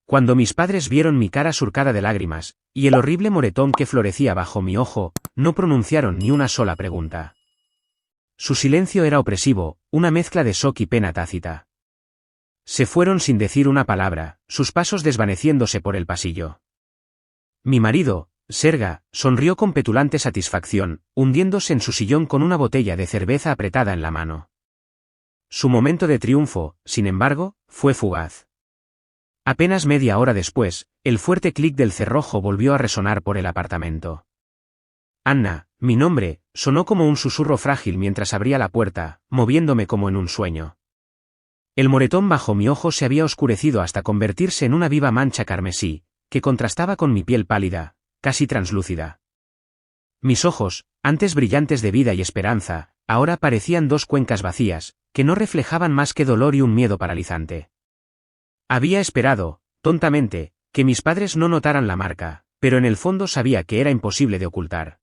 Cuando mis padres vieron mi cara surcada de lágrimas, y el horrible moretón que florecía bajo mi ojo, no pronunciaron ni una sola pregunta. Su silencio era opresivo, una mezcla de shock y pena tácita. Se fueron sin decir una palabra, sus pasos desvaneciéndose por el pasillo. Mi marido, Serga, sonrió con petulante satisfacción, hundiéndose en su sillón con una botella de cerveza apretada en la mano. Su momento de triunfo, sin embargo, fue fugaz. Apenas media hora después, el fuerte clic del cerrojo volvió a resonar por el apartamento. Anna, mi nombre, sonó como un susurro frágil mientras abría la puerta, moviéndome como en un sueño. El moretón bajo mi ojo se había oscurecido hasta convertirse en una viva mancha carmesí, que contrastaba con mi piel pálida, casi translúcida. Mis ojos, antes brillantes de vida y esperanza, ahora parecían dos cuencas vacías, que no reflejaban más que dolor y un miedo paralizante. Había esperado, tontamente, que mis padres no notaran la marca, pero en el fondo sabía que era imposible de ocultar.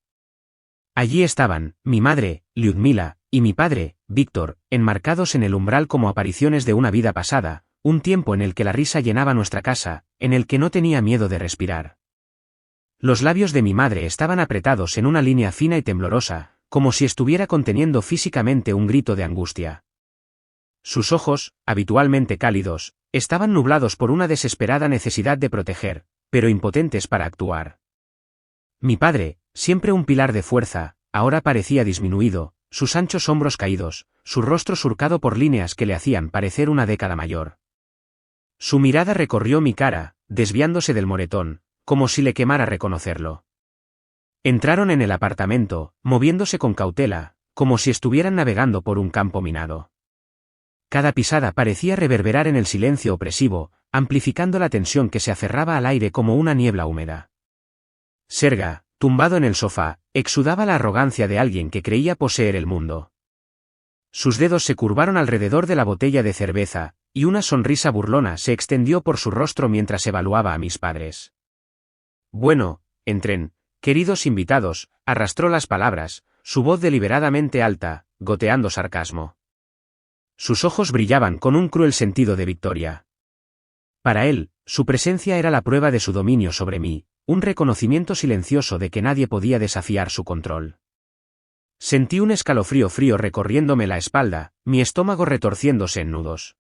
Allí estaban, mi madre, Lyudmila, y mi padre, Víctor, enmarcados en el umbral como apariciones de una vida pasada, un tiempo en el que la risa llenaba nuestra casa, en el que no tenía miedo de respirar. Los labios de mi madre estaban apretados en una línea fina y temblorosa, como si estuviera conteniendo físicamente un grito de angustia. Sus ojos, habitualmente cálidos, estaban nublados por una desesperada necesidad de proteger, pero impotentes para actuar. Mi padre, siempre un pilar de fuerza, ahora parecía disminuido, sus anchos hombros caídos, su rostro surcado por líneas que le hacían parecer una década mayor. Su mirada recorrió mi cara, desviándose del moretón, como si le quemara reconocerlo. Entraron en el apartamento, moviéndose con cautela, como si estuvieran navegando por un campo minado. Cada pisada parecía reverberar en el silencio opresivo, amplificando la tensión que se aferraba al aire como una niebla húmeda. Serga, tumbado en el sofá, exudaba la arrogancia de alguien que creía poseer el mundo. Sus dedos se curvaron alrededor de la botella de cerveza, y una sonrisa burlona se extendió por su rostro mientras evaluaba a mis padres. Bueno, entren, queridos invitados, arrastró las palabras, su voz deliberadamente alta, goteando sarcasmo. Sus ojos brillaban con un cruel sentido de victoria. Para él, su presencia era la prueba de su dominio sobre mí, un reconocimiento silencioso de que nadie podía desafiar su control. Sentí un escalofrío frío recorriéndome la espalda, mi estómago retorciéndose en nudos.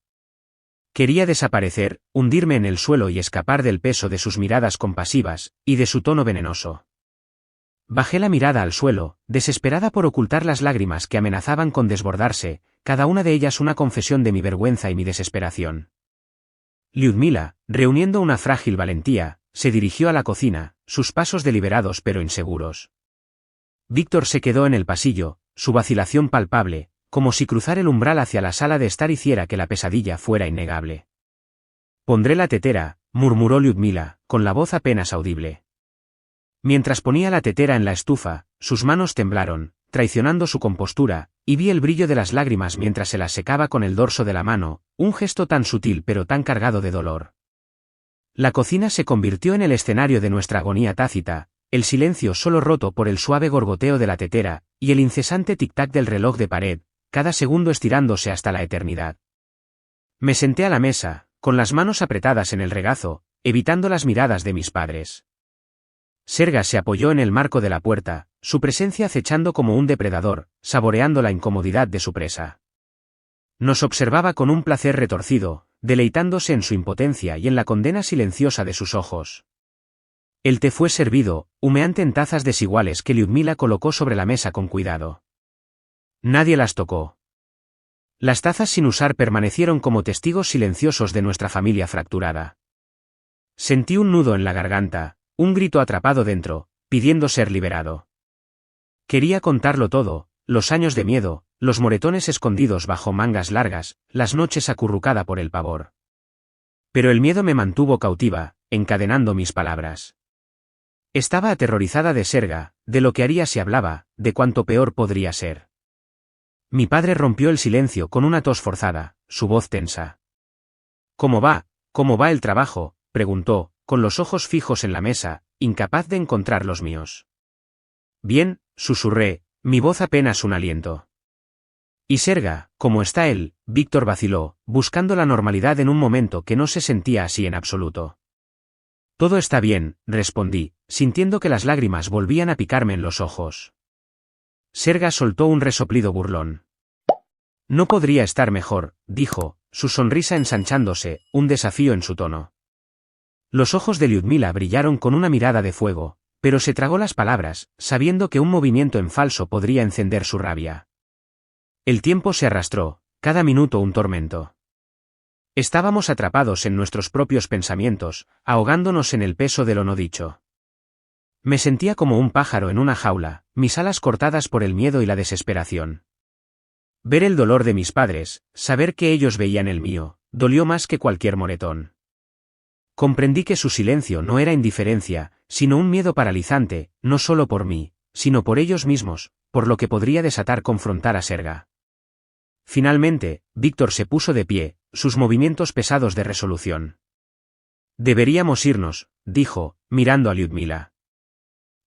Quería desaparecer, hundirme en el suelo y escapar del peso de sus miradas compasivas, y de su tono venenoso. Bajé la mirada al suelo, desesperada por ocultar las lágrimas que amenazaban con desbordarse, cada una de ellas una confesión de mi vergüenza y mi desesperación. Lyudmila, reuniendo una frágil valentía, se dirigió a la cocina, sus pasos deliberados pero inseguros. Víctor se quedó en el pasillo, su vacilación palpable, como si cruzar el umbral hacia la sala de estar hiciera que la pesadilla fuera innegable. Pondré la tetera, murmuró Lyudmila, con la voz apenas audible. Mientras ponía la tetera en la estufa, sus manos temblaron, traicionando su compostura, y vi el brillo de las lágrimas mientras se las secaba con el dorso de la mano, un gesto tan sutil pero tan cargado de dolor. La cocina se convirtió en el escenario de nuestra agonía tácita, el silencio solo roto por el suave gorgoteo de la tetera, y el incesante tic-tac del reloj de pared, cada segundo estirándose hasta la eternidad. Me senté a la mesa, con las manos apretadas en el regazo, evitando las miradas de mis padres. Serga se apoyó en el marco de la puerta, su presencia acechando como un depredador, saboreando la incomodidad de su presa. Nos observaba con un placer retorcido, deleitándose en su impotencia y en la condena silenciosa de sus ojos. El té fue servido, humeante en tazas desiguales que Lyudmila colocó sobre la mesa con cuidado. Nadie las tocó. Las tazas sin usar permanecieron como testigos silenciosos de nuestra familia fracturada. Sentí un nudo en la garganta, un grito atrapado dentro, pidiendo ser liberado. Quería contarlo todo, los años de miedo, los moretones escondidos bajo mangas largas, las noches acurrucada por el pavor. Pero el miedo me mantuvo cautiva, encadenando mis palabras. Estaba aterrorizada de Serga, de lo que haría si hablaba, de cuánto peor podría ser. Mi padre rompió el silencio con una tos forzada, su voz tensa. ¿Cómo va el trabajo?, preguntó, con los ojos fijos en la mesa, incapaz de encontrar los míos. Bien, susurré, mi voz apenas un aliento. ¿Y Serga, cómo está él?, Víctor vaciló, buscando la normalidad en un momento que no se sentía así en absoluto. Todo está bien, respondí, sintiendo que las lágrimas volvían a picarme en los ojos. Serga soltó un resoplido burlón. No podría estar mejor, dijo, su sonrisa ensanchándose, un desafío en su tono. Los ojos de Lyudmila brillaron con una mirada de fuego, pero se tragó las palabras, sabiendo que un movimiento en falso podría encender su rabia. El tiempo se arrastró, cada minuto un tormento. Estábamos atrapados en nuestros propios pensamientos, ahogándonos en el peso de lo no dicho. Me sentía como un pájaro en una jaula, mis alas cortadas por el miedo y la desesperación. Ver el dolor de mis padres, saber que ellos veían el mío, dolió más que cualquier moretón. Comprendí que su silencio no era indiferencia, sino un miedo paralizante, no solo por mí, sino por ellos mismos, por lo que podría desatar confrontar a Serga. Finalmente, Víctor se puso de pie, sus movimientos pesados de resolución. Deberíamos irnos, dijo, mirando a Lyudmila.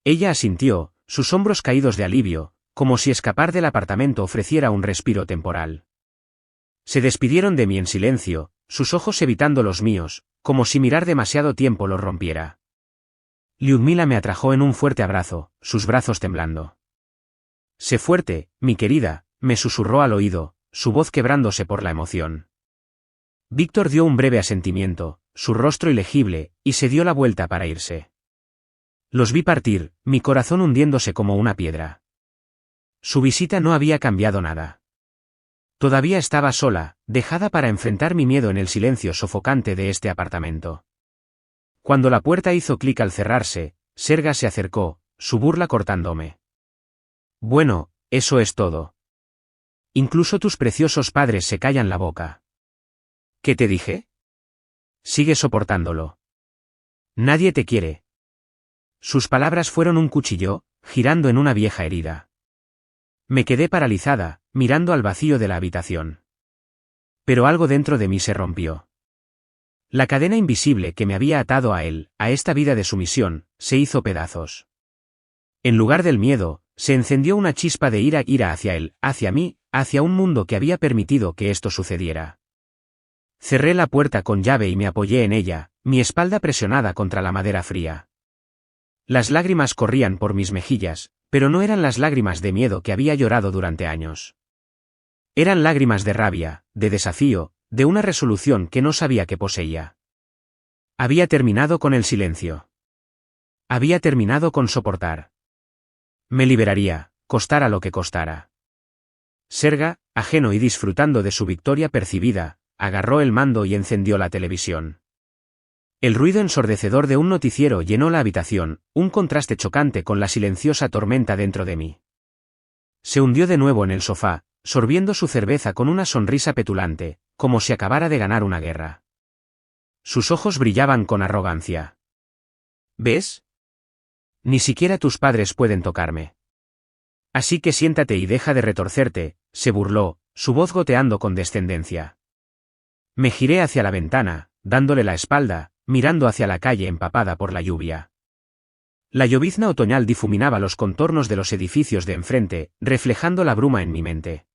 Ella asintió, sus hombros caídos de alivio, como si escapar del apartamento ofreciera un respiro temporal. Se despidieron de mí en silencio, sus ojos evitando los míos, como si mirar demasiado tiempo los rompiera. Lyudmila me atrajo en un fuerte abrazo, sus brazos temblando. Sé fuerte, mi querida, me susurró al oído, su voz quebrándose por la emoción. Víctor dio un breve asentimiento, su rostro ilegible, y se dio la vuelta para irse. Los vi partir, mi corazón hundiéndose como una piedra. Su visita no había cambiado nada. Todavía estaba sola, dejada para enfrentar mi miedo en el silencio sofocante de este apartamento. Cuando la puerta hizo clic al cerrarse, Serga se acercó, su burla cortándome. Bueno, eso es todo. Incluso tus preciosos padres se callan la boca. ¿Qué te dije? Sigue soportándolo. Nadie te quiere. Sus palabras fueron un cuchillo, girando en una vieja herida. Me quedé paralizada, mirando al vacío de la habitación. Pero algo dentro de mí se rompió. La cadena invisible que me había atado a él, a esta vida de sumisión, se hizo pedazos. En lugar del miedo, se encendió una chispa de ira hacia él, hacia mí, hacia un mundo que había permitido que esto sucediera. Cerré la puerta con llave y me apoyé en ella, mi espalda presionada contra la madera fría. Las lágrimas corrían por mis mejillas, pero no eran las lágrimas de miedo que había llorado durante años. Eran lágrimas de rabia, de desafío, de una resolución que no sabía que poseía. Había terminado con el silencio. Había terminado con soportar. Me liberaría, costara lo que costara. Serga, ajeno y disfrutando de su victoria percibida, agarró el mando y encendió la televisión. El ruido ensordecedor de un noticiero llenó la habitación, un contraste chocante con la silenciosa tormenta dentro de mí. Se hundió de nuevo en el sofá, sorbiendo su cerveza con una sonrisa petulante, como si acabara de ganar una guerra. Sus ojos brillaban con arrogancia. ¿Ves? Ni siquiera tus padres pueden tocarme. Así que siéntate y deja de retorcerte, se burló, su voz goteando con descendencia. Me giré hacia la ventana, dándole la espalda, mirando hacia la calle empapada por la lluvia. La llovizna otoñal difuminaba los contornos de los edificios de enfrente, reflejando la bruma en mi mente.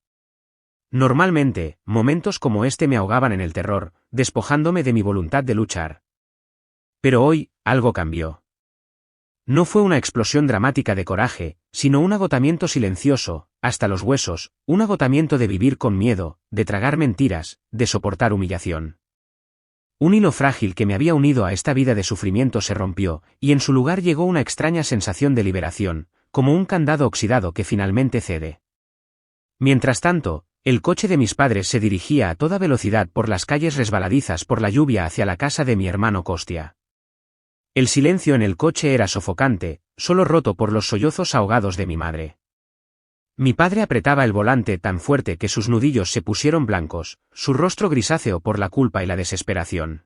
Normalmente, momentos como este me ahogaban en el terror, despojándome de mi voluntad de luchar. Pero hoy, algo cambió. No fue una explosión dramática de coraje, sino un agotamiento silencioso, hasta los huesos, un agotamiento de vivir con miedo, de tragar mentiras, de soportar humillación. Un hilo frágil que me había unido a esta vida de sufrimiento se rompió, y en su lugar llegó una extraña sensación de liberación, como un candado oxidado que finalmente cede. Mientras tanto, el coche de mis padres se dirigía a toda velocidad por las calles resbaladizas por la lluvia hacia la casa de mi hermano Kostia. El silencio en el coche era sofocante, solo roto por los sollozos ahogados de mi madre. Mi padre apretaba el volante tan fuerte que sus nudillos se pusieron blancos, su rostro grisáceo por la culpa y la desesperación.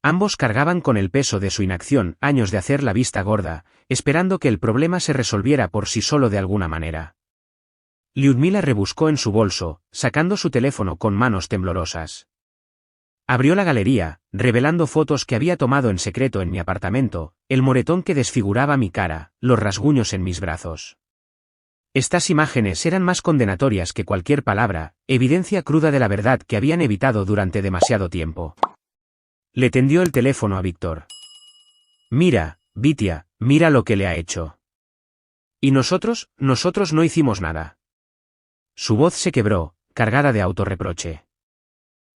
Ambos cargaban con el peso de su inacción, años de hacer la vista gorda, esperando que el problema se resolviera por sí solo de alguna manera. Lyudmila rebuscó en su bolso, sacando su teléfono con manos temblorosas. Abrió la galería, revelando fotos que había tomado en secreto en mi apartamento, el moretón que desfiguraba mi cara, los rasguños en mis brazos. Estas imágenes eran más condenatorias que cualquier palabra, evidencia cruda de la verdad que habían evitado durante demasiado tiempo. Le tendió el teléfono a Víctor. Mira, Vitia, mira lo que le ha hecho. Y nosotros no hicimos nada. Su voz se quebró, cargada de autorreproche.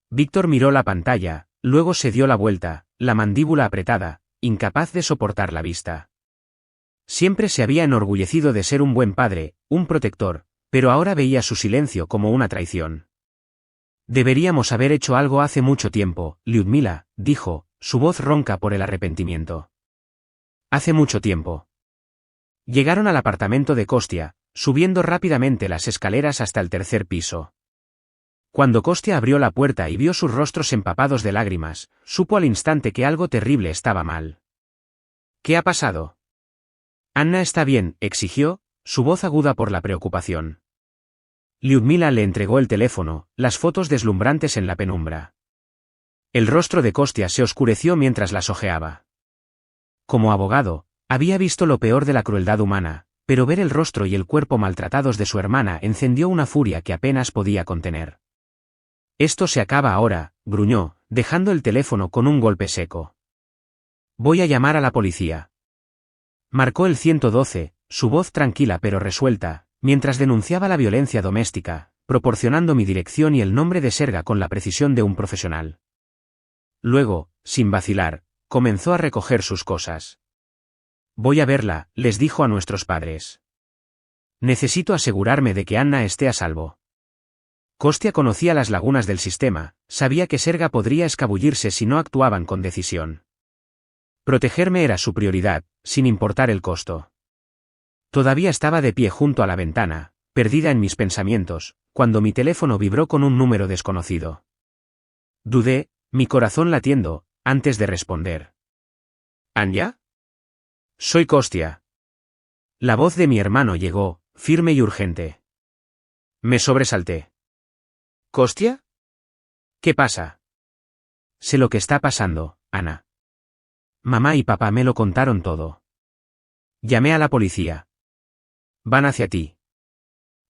Víctor miró la pantalla, luego se dio la vuelta, la mandíbula apretada, incapaz de soportar la vista. Siempre se había enorgullecido de ser un buen padre, un protector, pero ahora veía su silencio como una traición. Deberíamos haber hecho algo hace mucho tiempo, Lyudmila, dijo, su voz ronca por el arrepentimiento. Hace mucho tiempo. Llegaron al apartamento de Kostia, subiendo rápidamente las escaleras hasta el tercer piso. Cuando Kostia abrió la puerta y vio sus rostros empapados de lágrimas, supo al instante que algo terrible estaba mal. ¿Qué ha pasado? Anna está bien, exigió, su voz aguda por la preocupación. Lyudmila le entregó el teléfono, las fotos deslumbrantes en la penumbra. El rostro de Kostia se oscureció mientras las hojeaba. Como abogado, había visto lo peor de la crueldad humana, pero ver el rostro y el cuerpo maltratados de su hermana encendió una furia que apenas podía contener. Esto se acaba ahora, gruñó, dejando el teléfono con un golpe seco. Voy a llamar a la policía. Marcó el 112, su voz tranquila pero resuelta, mientras denunciaba la violencia doméstica, proporcionando mi dirección y el nombre de Serga con la precisión de un profesional. Luego, sin vacilar, comenzó a recoger sus cosas. Voy a verla, les dijo a nuestros padres. Necesito asegurarme de que Anna esté a salvo. Kostia conocía las lagunas del sistema, sabía que Serga podría escabullirse si no actuaban con decisión. Protegerme era su prioridad, sin importar el costo. Todavía estaba de pie junto a la ventana, perdida en mis pensamientos, cuando mi teléfono vibró con un número desconocido. Dudé, mi corazón latiendo, antes de responder. ¿Anya? Soy Kostia. La voz de mi hermano llegó, firme y urgente. Me sobresalté. ¿Kostia? ¿Qué pasa? Sé lo que está pasando, Ana. Mamá y papá me lo contaron todo. Llamé a la policía. Van hacia ti.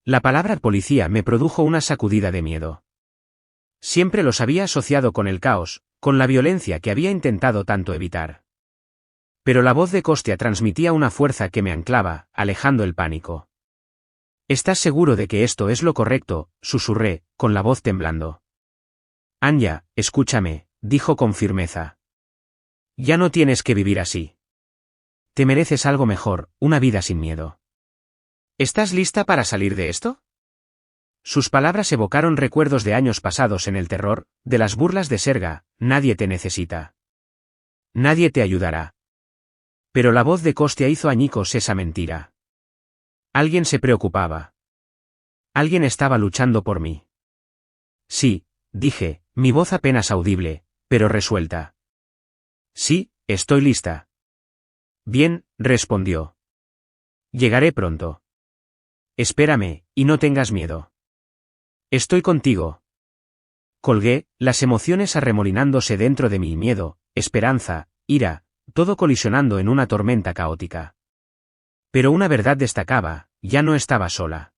La palabra policía me produjo una sacudida de miedo. Siempre los había asociado con el caos, con la violencia que había intentado tanto evitar. Pero la voz de Kostia transmitía una fuerza que me anclaba, alejando el pánico. ¿Estás seguro de que esto es lo correcto?, susurré, con la voz temblando. Anya, escúchame, dijo con firmeza. Ya no tienes que vivir así. Te mereces algo mejor, una vida sin miedo. ¿Estás lista para salir de esto? Sus palabras evocaron recuerdos de años pasados en el terror, de las burlas de Serga, nadie te necesita. Nadie te ayudará. Pero la voz de Kostia hizo añicos esa mentira. Alguien se preocupaba. Alguien estaba luchando por mí. Sí, dije, mi voz apenas audible, pero resuelta. Sí, estoy lista. Bien, respondió. Llegaré pronto. Espérame, y no tengas miedo. Estoy contigo. Colgué, las emociones arremolinándose dentro de mí, miedo, esperanza, ira, todo colisionando en una tormenta caótica. Pero una verdad destacaba, ya no estaba sola.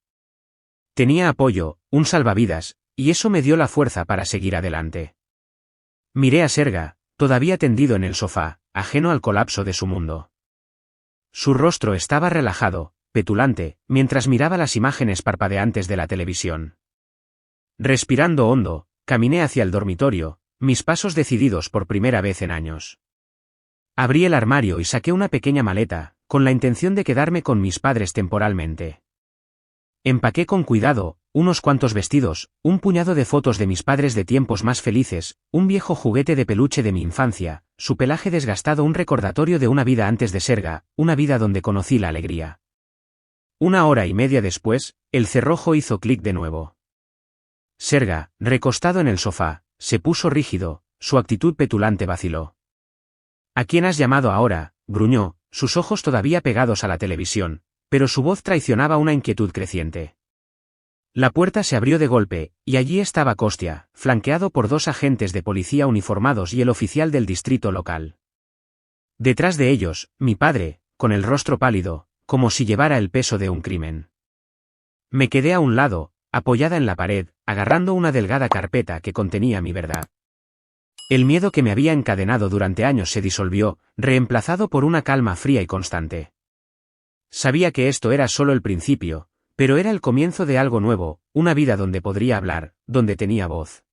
Tenía apoyo, un salvavidas, y eso me dio la fuerza para seguir adelante. Miré a Serga, todavía tendido en el sofá, ajeno al colapso de su mundo. Su rostro estaba relajado, petulante, mientras miraba las imágenes parpadeantes de la televisión. Respirando hondo, caminé hacia el dormitorio, mis pasos decididos por primera vez en años. Abrí el armario y saqué una pequeña maleta, con la intención de quedarme con mis padres temporalmente. Empaqué con cuidado, unos cuantos vestidos, un puñado de fotos de mis padres de tiempos más felices, un viejo juguete de peluche de mi infancia, su pelaje desgastado, un recordatorio de una vida antes de Serga, una vida donde conocí la alegría. 1 hora y media después, el cerrojo hizo clic de nuevo. Serga, recostado en el sofá, se puso rígido, su actitud petulante vaciló. ¿A quién has llamado ahora?, gruñó, sus ojos todavía pegados a la televisión, pero su voz traicionaba una inquietud creciente. La puerta se abrió de golpe, y allí estaba Kostia, flanqueado por 2 agentes de policía uniformados y el oficial del distrito local. Detrás de ellos, mi padre, con el rostro pálido, como si llevara el peso de un crimen. Me quedé a un lado, apoyada en la pared, agarrando una delgada carpeta que contenía mi verdad. El miedo que me había encadenado durante años se disolvió, reemplazado por una calma fría y constante. Sabía que esto era solo el principio, pero era el comienzo de algo nuevo, una vida donde podría hablar, donde tenía voz.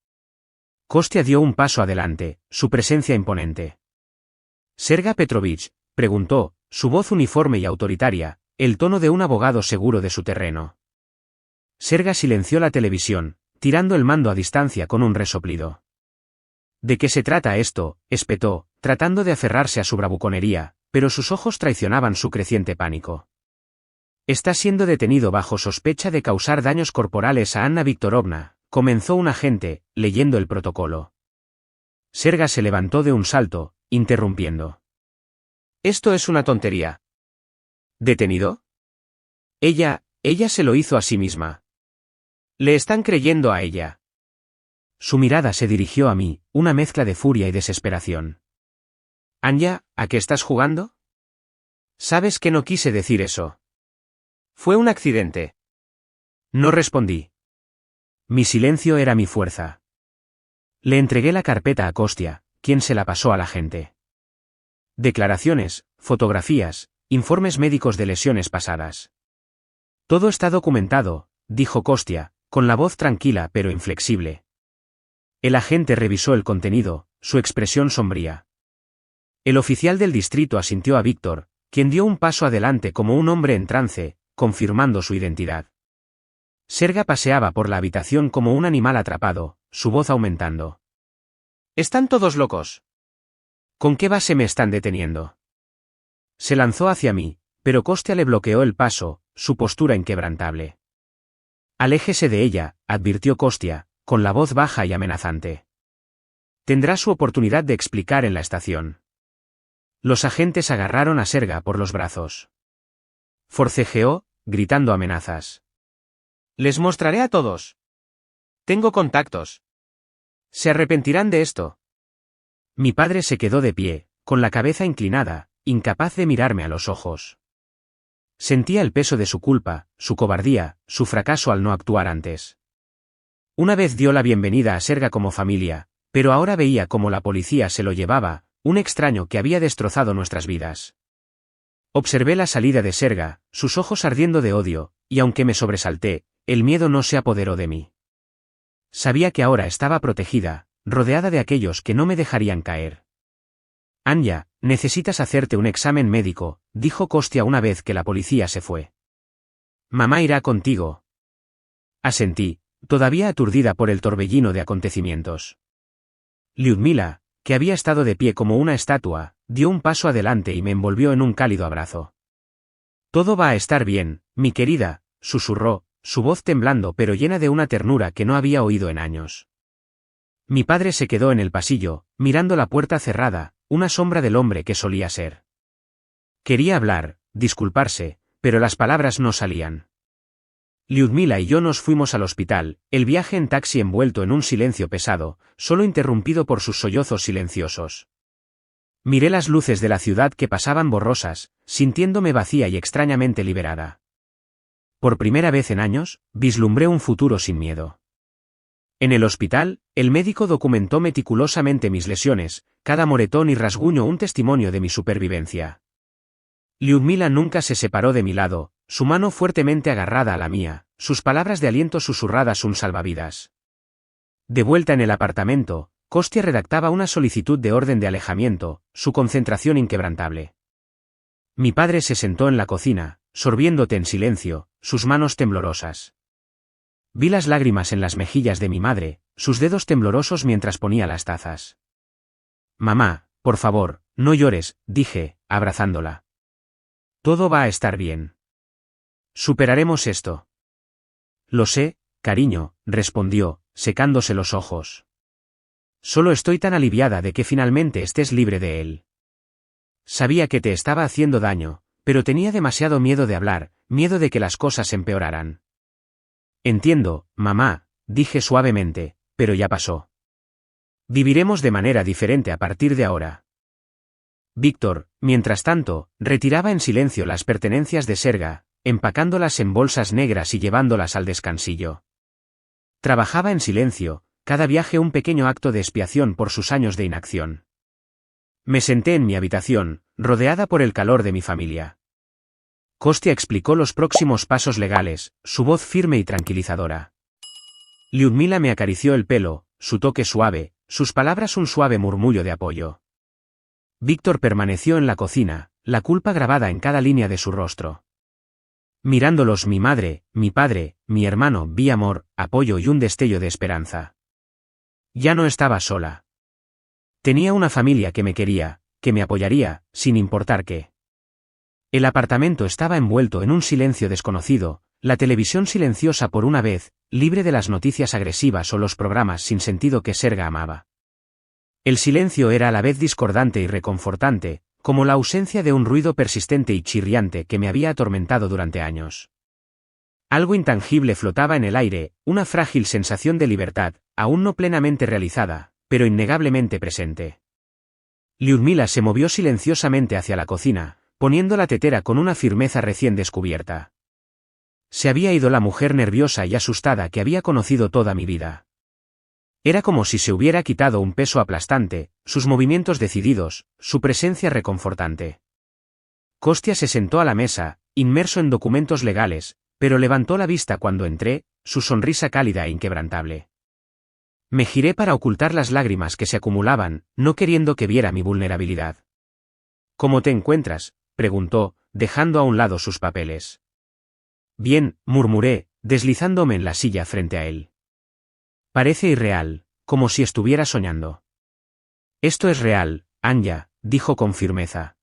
Kostya dio un paso adelante, su presencia imponente. «¿Serga Petrovich?», preguntó, su voz uniforme y autoritaria, el tono de un abogado seguro de su terreno. Serga silenció la televisión, tirando el mando a distancia con un resoplido. «¿De qué se trata esto?», espetó, tratando de aferrarse a su bravuconería, pero sus ojos traicionaban su creciente pánico. «Está siendo detenido bajo sospecha de causar daños corporales a Anna Viktorovna», comenzó un agente, leyendo el protocolo. Serga se levantó de un salto, interrumpiendo. «Esto es una tontería». «¿Detenido? Ella se lo hizo a sí misma. Le están creyendo a ella». Su mirada se dirigió a mí, una mezcla de furia y desesperación. «Anya, ¿a qué estás jugando? Sabes que no quise decir eso. Fue un accidente». No respondí. Mi silencio era mi fuerza. Le entregué la carpeta a Kostya, quien se la pasó a la gente. Declaraciones, fotografías, informes médicos de lesiones pasadas. «Todo está documentado», dijo Kostya, con la voz tranquila pero inflexible. El agente revisó el contenido, su expresión sombría. El oficial del distrito asintió a Víctor, quien dio un paso adelante como un hombre en trance, confirmando su identidad. Serga paseaba por la habitación como un animal atrapado, su voz aumentando. «¿Están todos locos? ¿Con qué base me están deteniendo?». Se lanzó hacia mí, pero Kostya le bloqueó el paso, su postura inquebrantable. «Aléjese de ella», advirtió Kostya, con la voz baja y amenazante. «Tendrá su oportunidad de explicar en la estación». Los agentes agarraron a Serga por los brazos. Forcejeó, gritando amenazas. «Les mostraré a todos. Tengo contactos. Se arrepentirán de esto». Mi padre se quedó de pie, con la cabeza inclinada, incapaz de mirarme a los ojos. Sentía el peso de su culpa, su cobardía, su fracaso al no actuar antes. Una vez dio la bienvenida a Serga como familia, pero ahora veía cómo la policía se lo llevaba, un extraño que había destrozado nuestras vidas. Observé la salida de Serga, sus ojos ardiendo de odio, y aunque me sobresalté, el miedo no se apoderó de mí. Sabía que ahora estaba protegida, rodeada de aquellos que no me dejarían caer. «Anya, necesitas hacerte un examen médico», dijo Kostya una vez que la policía se fue. «Mamá irá contigo». Asentí, todavía aturdida por el torbellino de acontecimientos. Lyudmila, que había estado de pie como una estatua, dio un paso adelante y me envolvió en un cálido abrazo. «Todo va a estar bien, mi querida», susurró, su voz temblando pero llena de una ternura que no había oído en años. Mi padre se quedó en el pasillo, mirando la puerta cerrada, una sombra del hombre que solía ser. Quería hablar, disculparse, pero las palabras no salían. Lyudmila y yo nos fuimos al hospital, el viaje en taxi envuelto en un silencio pesado, solo interrumpido por sus sollozos silenciosos. Miré las luces de la ciudad que pasaban borrosas, sintiéndome vacía y extrañamente liberada. Por primera vez en años, vislumbré un futuro sin miedo. En el hospital, el médico documentó meticulosamente mis lesiones, cada moretón y rasguño un testimonio de mi supervivencia. Lyudmila nunca se separó de mi lado, su mano fuertemente agarrada a la mía, sus palabras de aliento susurradas un salvavidas. De vuelta en el apartamento, Kostya redactaba una solicitud de orden de alejamiento, su concentración inquebrantable. Mi padre se sentó en la cocina, sorbiendo té en silencio, sus manos temblorosas. Vi las lágrimas en las mejillas de mi madre, sus dedos temblorosos mientras ponía las tazas. «Mamá, por favor, no llores», dije, abrazándola. «Todo va a estar bien. Superaremos esto». «Lo sé, cariño», respondió, secándose los ojos. «Solo estoy tan aliviada de que finalmente estés libre de él. Sabía que te estaba haciendo daño, pero tenía demasiado miedo de hablar, miedo de que las cosas empeoraran». «Entiendo, mamá», dije suavemente, «pero ya pasó. Viviremos de manera diferente a partir de ahora». Víctor, mientras tanto, retiraba en silencio las pertenencias de Serga, empacándolas en bolsas negras y llevándolas al descansillo. Trabajaba en silencio, cada viaje un pequeño acto de expiación por sus años de inacción. Me senté en mi habitación, rodeada por el calor de mi familia. Kostya explicó los próximos pasos legales, su voz firme y tranquilizadora. Lyudmila me acarició el pelo, su toque suave, sus palabras un suave murmullo de apoyo. Víctor permaneció en la cocina, la culpa grabada en cada línea de su rostro. Mirándolos mi madre, mi padre, mi hermano vi amor, apoyo y un destello de esperanza. Ya no estaba sola. Tenía una familia que me quería, que me apoyaría, sin importar qué. El apartamento estaba envuelto en un silencio desconocido, la televisión silenciosa por una vez, libre de las noticias agresivas o los programas sin sentido que Serga amaba. El silencio era a la vez discordante y reconfortante, como la ausencia de un ruido persistente y chirriante que me había atormentado durante años. Algo intangible flotaba en el aire, una frágil sensación de libertad, aún no plenamente realizada, pero innegablemente presente. Lyudmila se movió silenciosamente hacia la cocina, poniendo la tetera con una firmeza recién descubierta. Se había ido la mujer nerviosa y asustada que había conocido toda mi vida. Era como si se hubiera quitado un peso aplastante, sus movimientos decididos, su presencia reconfortante. Kostya se sentó a la mesa, inmerso en documentos legales, pero levantó la vista cuando entré, su sonrisa cálida e inquebrantable. Me giré para ocultar las lágrimas que se acumulaban, no queriendo que viera mi vulnerabilidad. ¿Cómo te encuentras?, preguntó, dejando a un lado sus papeles. Bien, murmuré, deslizándome en la silla frente a él. Parece irreal, como si estuviera soñando. Esto es real, Anya, dijo con firmeza.